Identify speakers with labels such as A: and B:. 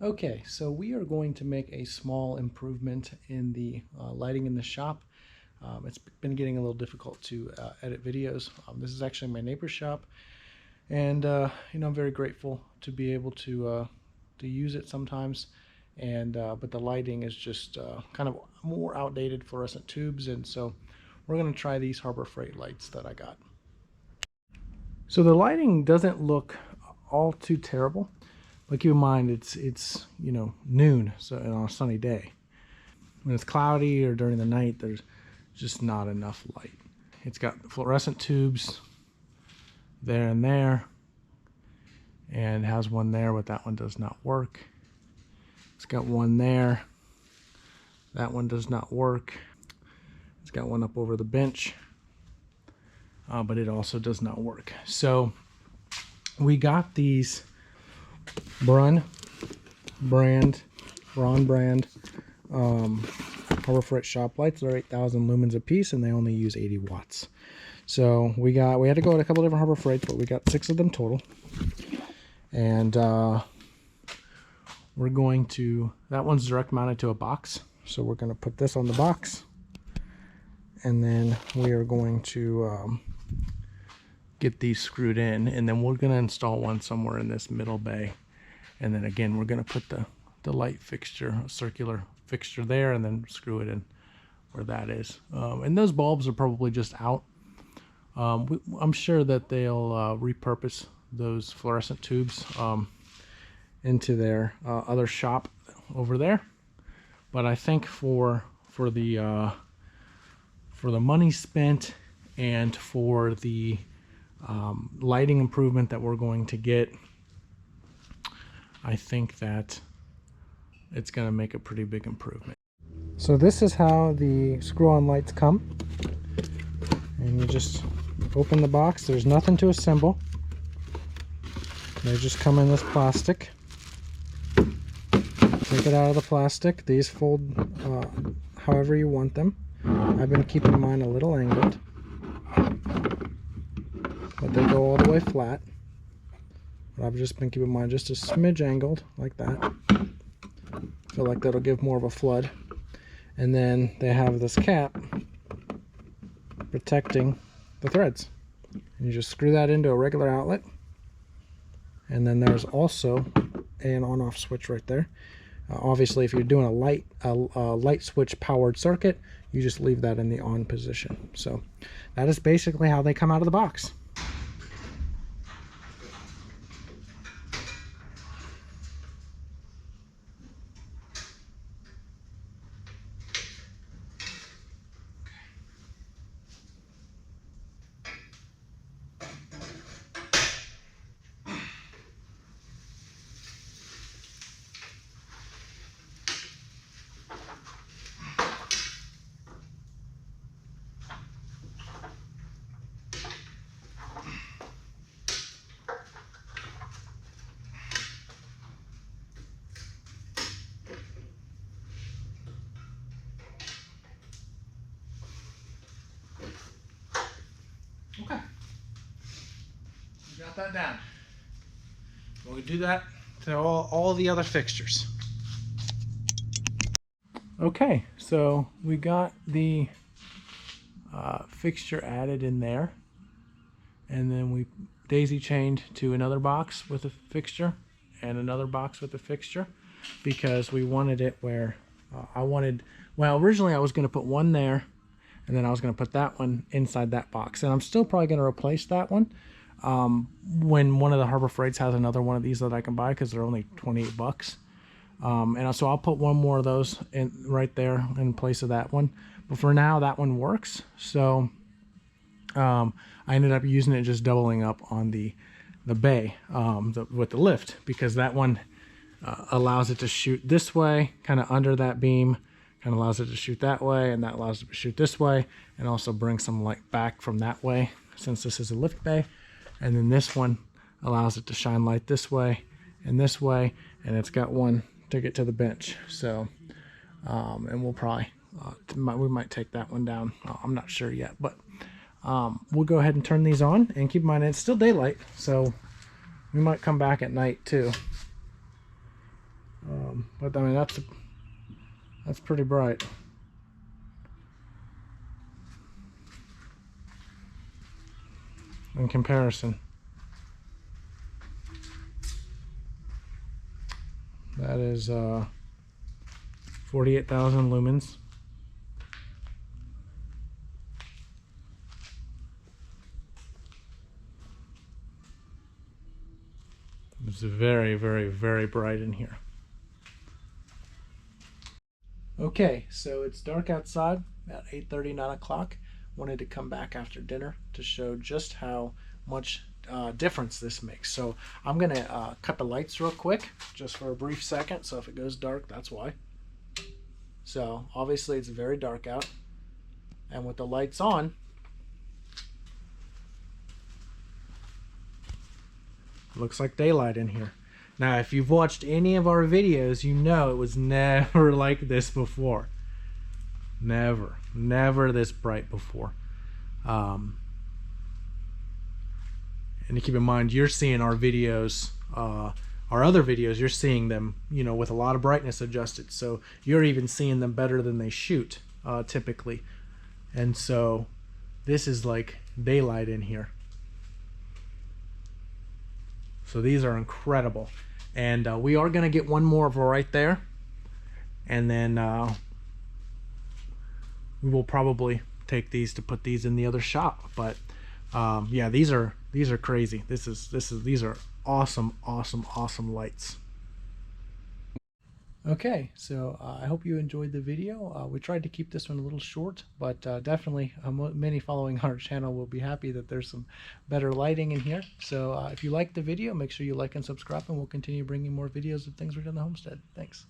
A: Okay, so we are going to make a small improvement in the lighting in the shop. It's been getting a little difficult to edit videos. This is actually my neighbor's shop, and I'm very grateful to be able to use it sometimes. And but the lighting is just kind of more outdated fluorescent tubes, and so we're going to try these Harbor Freight lights that I got. So the lighting doesn't look all too terrible. But keep in mind, it's noon, so on a sunny day. When it's cloudy or during the night, there's just not enough light. It's got fluorescent tubes there and there, and has one there, but that one does not work. It's got one there. That one does not work. It's got one up over the bench, but it also does not work. So we got these Braun brand Harbor Freight shop lights. They're 8,000 lumens a piece, and they only use 80 watts. So we had to go to a couple different Harbor Freights, but we got 6 of them total. And we're going to, that one's direct mounted to a box, so we're going to put this on the box, and then we are going to get these screwed in, and then we're going to install one somewhere in this middle bay. And then again, we're going to put the light fixture, a circular fixture there, and then screw it in where that is. And those bulbs are probably just out. I'm sure that they'll repurpose those fluorescent tubes into their other shop over there. But I think for the money spent and for the lighting improvement that we're going to get, I think that it's going to make a pretty big improvement. So this is how the screw-on lights come. And you just open the box. There's nothing to assemble. They just come in this plastic. Take it out of the plastic. These fold however you want them. I've been keeping mine a little angled, but they go all the way flat. I've just been keeping mine just a smidge angled, like that. Feel like that'll give more of a flood. And then they have this cap protecting the threads. And you just screw that into a regular outlet. And then there's also an on-off switch right there. Obviously, if you're doing a light switch powered circuit, you just leave that in the on position. So that is basically how they come out of the box. Okay, we got that down. We'll do that to all the other fixtures. Okay, so we got the fixture added in there, and then we daisy chained to another box with a fixture and another box with a fixture, because we wanted it where originally I was going to put one there, and then I was going to put that one inside that box, and I'm still probably going to replace that one when one of the Harbor Freights has another one of these that I can buy, because they're only 28 bucks. And so I'll put one more of those in right there in place of that one. But for now, that one works. So I ended up using it, just doubling up on the bay with the lift, because that one allows it to shoot this way, kind of under that beam, kind of allows it to shoot that way, and that allows it to shoot this way, and also bring some light back from that way, since this is a lift bay. And then this one allows it to shine light this way, and it's got one to get to the bench. So and we'll probably we might take that one down. I'm not sure yet, but we'll go ahead and turn these on. And keep in mind, it's still daylight, so we might come back at night too. But I mean, that's pretty bright. In comparison. That is 48,000 lumens. It's very, very, very bright in here. Okay, so it's dark outside, about 8:30, 9 o'clock. Wanted to come back after dinner to show just how much difference this makes. So I'm going to cut the lights real quick, just for a brief second. So if it goes dark, that's why. So obviously it's very dark out. And with the lights on, looks like daylight in here. Now, if you've watched any of our videos, you know it was never like this before. Never this bright before. And to keep in mind, you're seeing our videos, our other videos, you're seeing them, you know, with a lot of brightness adjusted. So you're even seeing them better than they shoot, typically. And so this is like daylight in here. So these are incredible. And we are going to get one more of right there. And then we will probably take these to put these in the other shop. But yeah, these are crazy. These are awesome lights. Okay, so I hope you enjoyed the video. We tried to keep this one a little short, but definitely many following our channel will be happy that there's some better lighting in here. So if you liked the video, make sure you like and subscribe, and we'll continue bringing more videos of things we do on the homestead. Thanks.